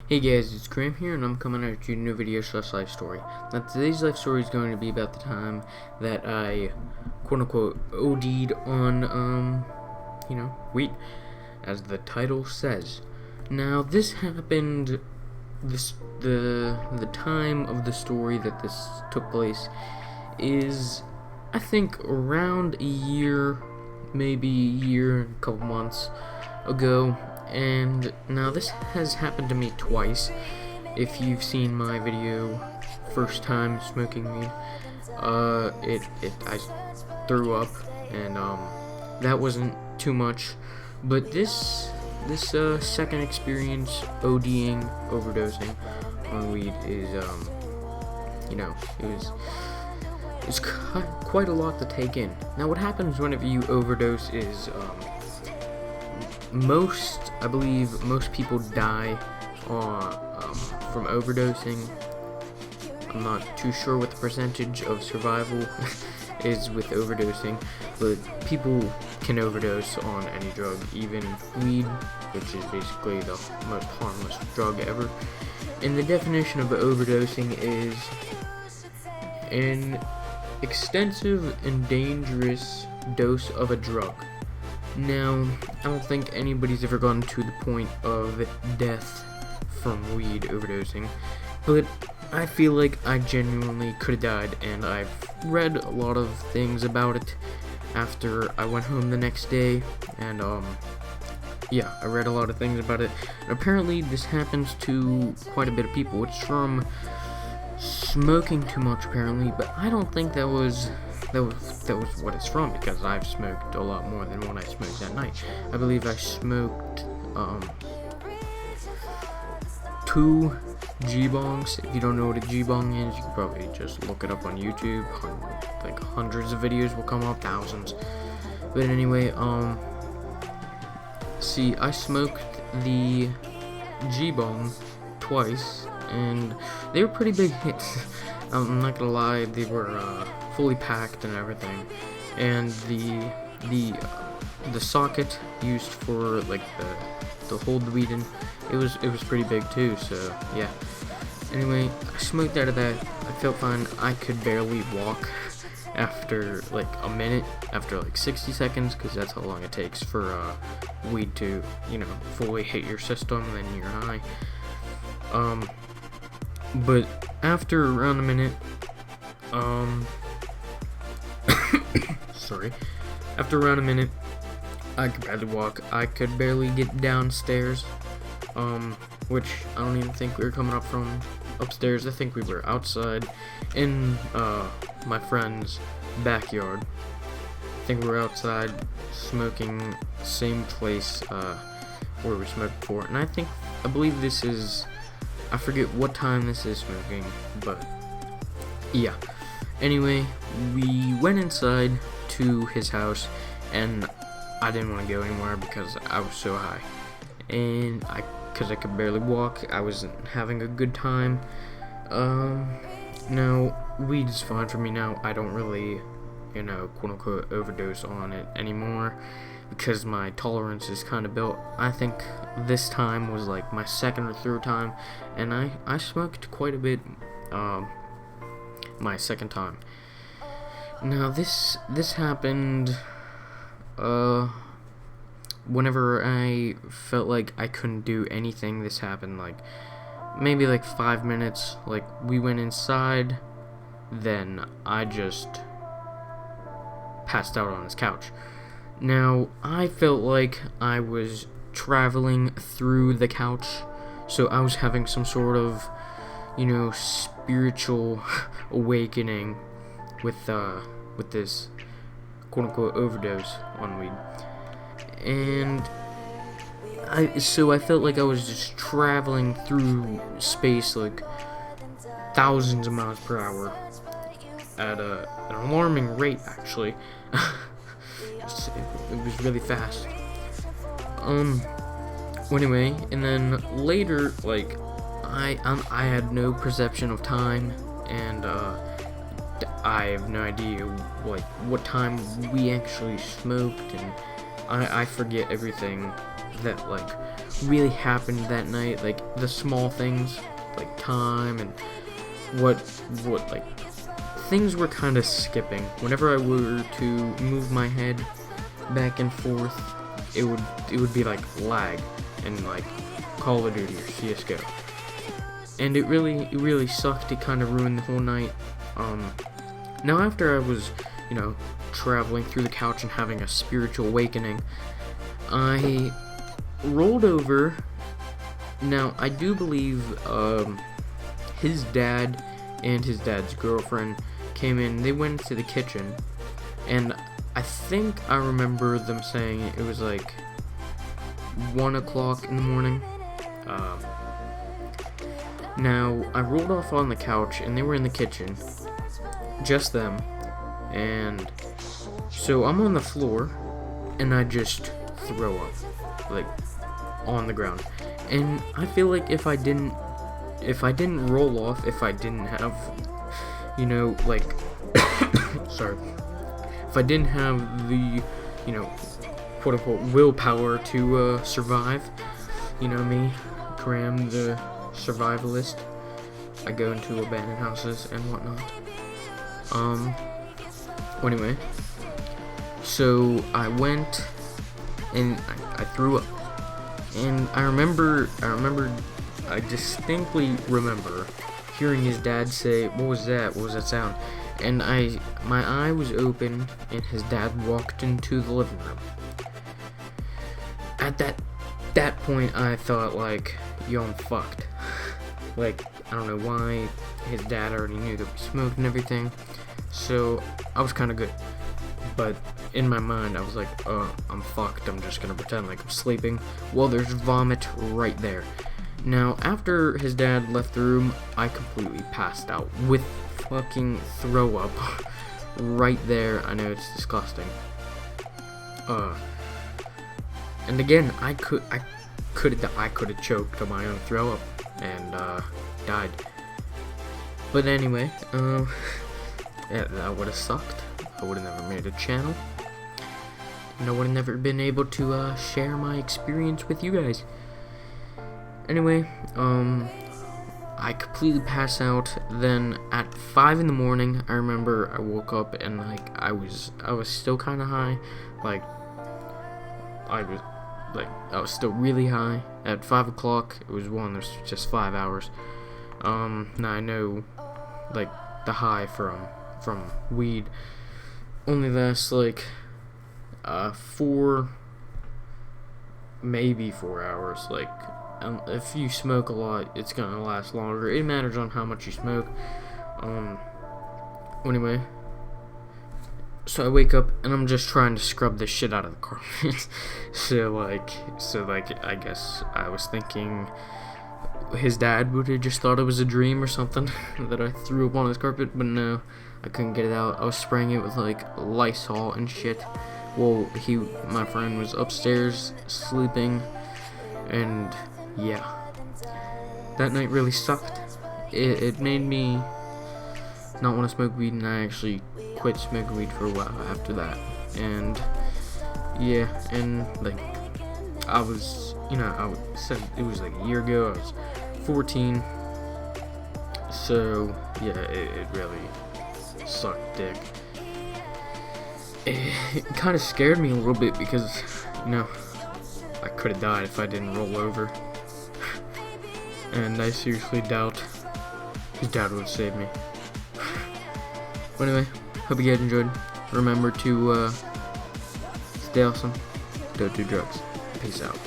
Hey guys, it's Graham here, and I'm coming at you with a new video / life story. Now today's life story is going to be about the time that I, quote unquote, OD'd on, weed, as the title says. Now this happened, the time of the story that this took place is, I think, around a year, maybe a year and a couple months ago. And now this has happened to me twice. If you've seen my video, first time smoking weed, I threw up, and that wasn't too much. But this second experience, ODing, overdosing on weed, is it's quite a lot to take in. Now what happens whenever you overdose is I believe most people die from overdosing. I'm not too sure what the percentage of survival is with overdosing, but people can overdose on any drug, even weed, which is basically the most harmless drug ever. And the definition of overdosing is an extensive and dangerous dose of a drug. Now, I don't think anybody's ever gotten to the point of death from weed overdosing, but I feel like I genuinely could have died, and I've read a lot of things about it after I went home the next day, and I read a lot of things about it. And apparently this happens to quite a bit of people. It's from smoking too much, apparently, but I don't think that was what it's from, because I've smoked a lot more than what I smoked that night. I believe I smoked 2 G-bongs. If you don't know what a G-bong is, you can probably just look it up on YouTube. Like hundreds of videos will come up, thousands. But anyway, see, I smoked the G-bong twice, and they were pretty big hits. I'm not gonna lie, they were fully packed and everything, and the socket used for like to hold the weed in, it was pretty big too. So yeah. Anyway, I smoked out of that. I felt fine. I could barely walk after like a minute, after like 60 seconds, because that's how long it takes for weed to fully hit your system, and then you're high. But after around a minute, after around a minute, I could barely walk. I could barely get downstairs, which I don't even think we were coming up from upstairs. I think we were outside in my friend's backyard. I think we were outside smoking, same place where we smoked before. And I believe this is, I forget what time this is smoking, but yeah. Anyway, we went inside to his house, and I didn't want to go anywhere because I was so high, and because I could barely walk. I wasn't having a good time. Now weed is fine for me now. I don't really, quote unquote, overdose on it anymore, because my tolerance is kind of built. I think this time was like my second or third time, and I smoked quite a bit my second time. Now this happened whenever I felt like I couldn't do anything. This happened like maybe like 5 minutes. Like, we went inside, then I just passed out on his couch. Now I felt like I was traveling through the couch, so I was having some sort of spiritual awakening with this quote unquote overdose on weed. And I felt like I was just traveling through space like thousands of miles per hour at an alarming rate, actually. It was really fast. Anyway, and then later, like, I had no perception of time, and I have no idea like what time we actually smoked, and I forget everything that, like, really happened that night, like, the small things, like, time, and what, like, things were kind of skipping. Whenever I were to move my head back and forth, it would be, like, lag, in, like, Call of Duty or CSGO. And it really sucked. It kind of ruined the whole night. Now after I was, traveling through the couch and having a spiritual awakening, I rolled over. Now, I do believe, his dad and his dad's girlfriend came in. They went into the kitchen, and I think I remember them saying it was, like, 1 o'clock in the morning. Now, I rolled off on the couch, and they were in the kitchen. Just them. And so I'm on the floor, and I just throw up, like, on the ground. And I feel like if I didn't roll off, if I didn't have, like, sorry, if I didn't have the, quote unquote willpower to survive, me, Graham the survivalist, I go into abandoned houses and whatnot. Anyway, so I went and I threw up, and I distinctly remember hearing his dad say, "What was that? What was that sound?" And my eye was open, and his dad walked into the living room. At that point, I thought, like, yo, I'm fucked. Like, I don't know why. His dad already knew that we smoked and everything, so I was kind of good. But in my mind, I was like, I'm fucked. I'm just gonna pretend like I'm sleeping. Well, there's vomit right there. Now, after his dad left the room, I completely passed out with fucking throw up right there. I know it's disgusting. And again, I could have choked on my own throw up and died. But anyway, yeah, that would have sucked. I would have never made a channel, and I would have never been able to share my experience with you guys. Anyway, I completely passed out. Then at 5 in the morning, I remember I woke up and, like, I was still kind of high. Like, I was still really high. At 5 o'clock, it was there's just 5 hours. Now I know, like, the high from weed only lasts, like, maybe 4 hours. Like, if you smoke a lot, it's gonna last longer. It matters on how much you smoke. Anyway, so I wake up and I'm just trying to scrub the shit out of the carpet. so I guess I was thinking his dad would have just thought it was a dream or something that I threw up on his carpet, but no, I couldn't get it out. I was spraying it with, like, Lysol and shit. Well, my friend was upstairs sleeping, and yeah, that night really sucked. It made me not want to smoke weed, and I actually quit smoking weed for a while after that. And yeah, and, like, I said it was like a year ago. I was 14, so yeah, it really sucked dick. It kind of scared me a little bit because, I could have died if I didn't roll over. And I seriously doubt his dad would have saved me. But anyway, hope you guys enjoyed. Remember to stay awesome, don't do drugs. Peace out.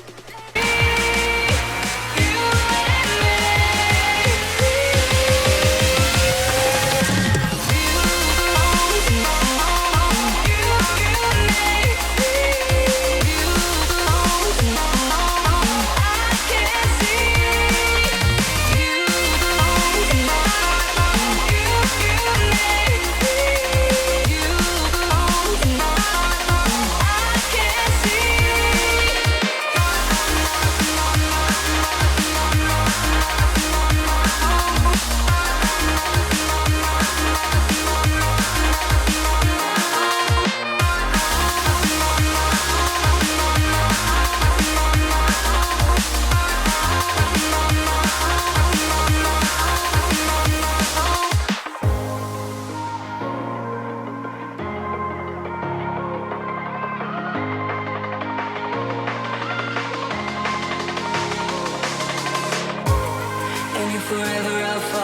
Forever I'll